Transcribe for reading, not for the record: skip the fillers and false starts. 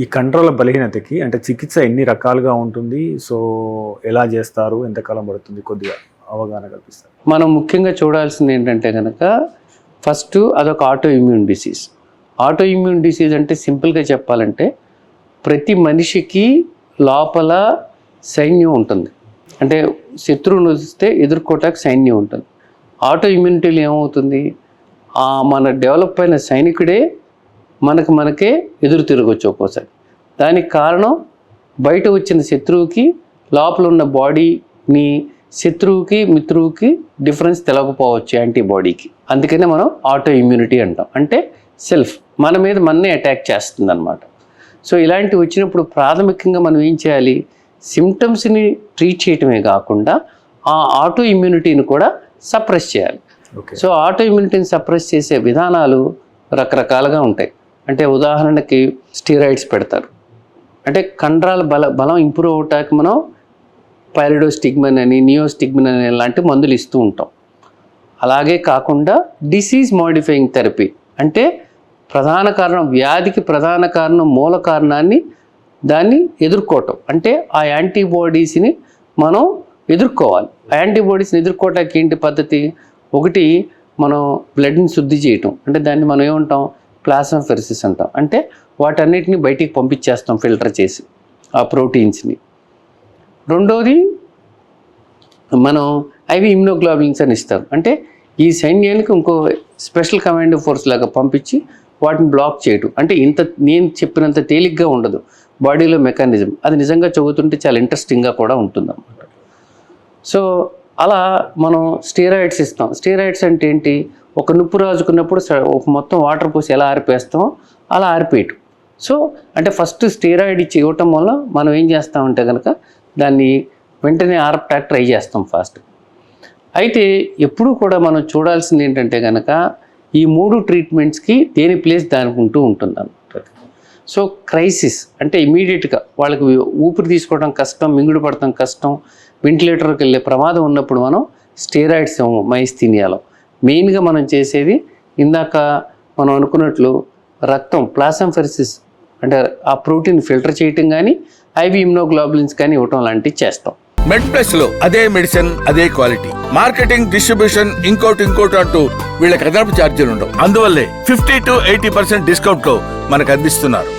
ఈ కండరాల బలహీనతకి అంటే చికిత్స ఎన్ని రకాలుగా ఉంటుంది? సో ఎలా చేస్తారు? ఎంతకాలం పడుతుంది? కొద్దిగా అవగాహన కల్పిస్తారు. మనం ముఖ్యంగా చూడాల్సింది ఏంటంటే కనుక ఫస్ట్ అదొక auto immune disease. Auto immune disease అంటే సింపుల్గా చెప్పాలంటే ప్రతి మనిషికి లోపల సైన్యం ఉంటుంది. అంటే శత్రువును వస్తే ఎదుర్కోవటానికి సైన్యం ఉంటుంది. ఆటో ఇమ్యూనిటీలో ఏమవుతుంది, మన డెవలప్ అయిన సైనికుడే మనకే ఎదురు తిరగచ్చు ఒక్కోసారి. దానికి కారణం బయట వచ్చిన శత్రువుకి లోపల ఉన్న బాడీని శత్రువుకి మిత్రువుకి డిఫరెన్స్ తెలవకపోవచ్చు యాంటీబాడీకి. అందుకనే మనం ఆటో ఇమ్యూనిటీ అంటాం. అంటే సెల్ఫ్ మన మీద మననే అటాక్ చేస్తుంది అనమాట. సో ఇలాంటివి వచ్చినప్పుడు ప్రాథమికంగా మనం ఏం చేయాలి, సిమ్టమ్స్ని ట్రీట్ చేయటమే కాకుండా ఆ ఆటో ఇమ్యూనిటీని కూడా సప్రెస్ చేయాలి. సో ఆటో ఇమ్యూనిటీని సప్రెస్ చేసే విధానాలు రకరకాలుగా ఉంటాయి. అంటే ఉదాహరణకి స్టీరాయిడ్స్ పెడతారు. అంటే కండరాల బలం ఇంప్రూవ్ అవటానికి మనం పైరిడోస్టిగ్మన్ అని నియోస్టిగ్మన్ అని లాంటి మందులు ఇస్తూ ఉంటాం. అలాగే కాకుండా డిసీజ్ మోడిఫైయింగ్ థెరపీ అంటే ప్రధాన కారణం, వ్యాధికి ప్రధాన కారణం, మూల కారణాన్ని దాన్ని ఎదుర్కోవటం. అంటే ఆ యాంటీబాడీస్ని మనం ఎదుర్కోవాలి. ఆ యాంటీబాడీస్ని ఎదుర్కోవటానికి ఏంటి పద్ధతి? ఒకటి, మనం బ్లడ్ని శుద్ధి చేయటం. అంటే దాన్ని మనం ఏమంటాం, ప్లాస్మాఫెరెసిస్ అంటాం. అంటే వాటన్నిటిని బయటికి పంపించేస్తాం ఫిల్టర్ చేసి ఆ ప్రోటీన్స్ని. రెండోది, మనం ఐవి ఇమ్యునోగ్లోబులిన్స్ అని ఇస్తారు. అంటే ఈ సైన్యానికి ఇంకో స్పెషల్ కమాండో ఫోర్స్ లాగా పంపించి వాటిని బ్లాక్ చేయటం. అంటే నేను చెప్పినంత తేలిగ్గా ఉండదు బాడీలో మెకానిజం. అది నిజంగా చదువుతుంటే చాలా ఇంట్రెస్టింగ్గా కూడా ఉంటుంది అన్నమాట. సో అలా మనం స్టీరాయిడ్స్ ఇస్తాం. స్టీరాయిడ్స్ అంటే ఏంటి, ఒక నిప్పు రాజుకున్నప్పుడు ఒక మొత్తం వాటర్ పోసి ఎలా ఆరిపేస్తామో అలా ఆరిపేయటం. సో అంటే ఫస్ట్ స్టీరాయిడ్ ఇచ్చి ఇవ్వటం వల్ల మనం ఏం చేస్తామంటే కనుక దాన్ని వెంటనే ఆర్పటానికి ట్రై చేస్తాం ఫాస్ట్. అయితే ఎప్పుడూ కూడా మనం చూడాల్సింది ఏంటంటే కనుక ఈ 3 ట్రీట్మెంట్స్కి దేని ప్లేస్ దానికి ఉంటుంది అన్నమాట. సో క్రైసిస్ అంటే ఇమీడియట్గా వాళ్ళకి ఊపిరి తీసుకోవడం కష్టం, మింగుడు పడటం కష్టం, వెంటిలేటర్కి వెళ్ళే ప్రమాదం ఉన్నప్పుడు మనం స్టీరాయిడ్స్ మైస్థీనియాలో మెయిన్గా మనం చేసేది ఇందాక మనం అనుకున్నట్లు రక్తం ప్లాస్మాఫెరెసిస్ అంటే ఆ ప్రోటీన్ ఫిల్టర్ చేయటం కానీ ఐవి ఇమ్యునోగ్లోబులిన్స్ కానీ ఇవ్వటం లాంటివి చేస్తాం. మెడ్ ప్లస్ లో అదే మెడిసిన్ అదే క్వాలిటీ, మార్కెటింగ్ డిస్ట్రిబ్యూషన్ ఇంకోటి అంటూ వీళ్ళకి అదనపు ఛార్జీలు ఉండవు. అందువల్లే 50 to 80% డిస్కౌంట్ లో మనకు అందిస్తున్నారు.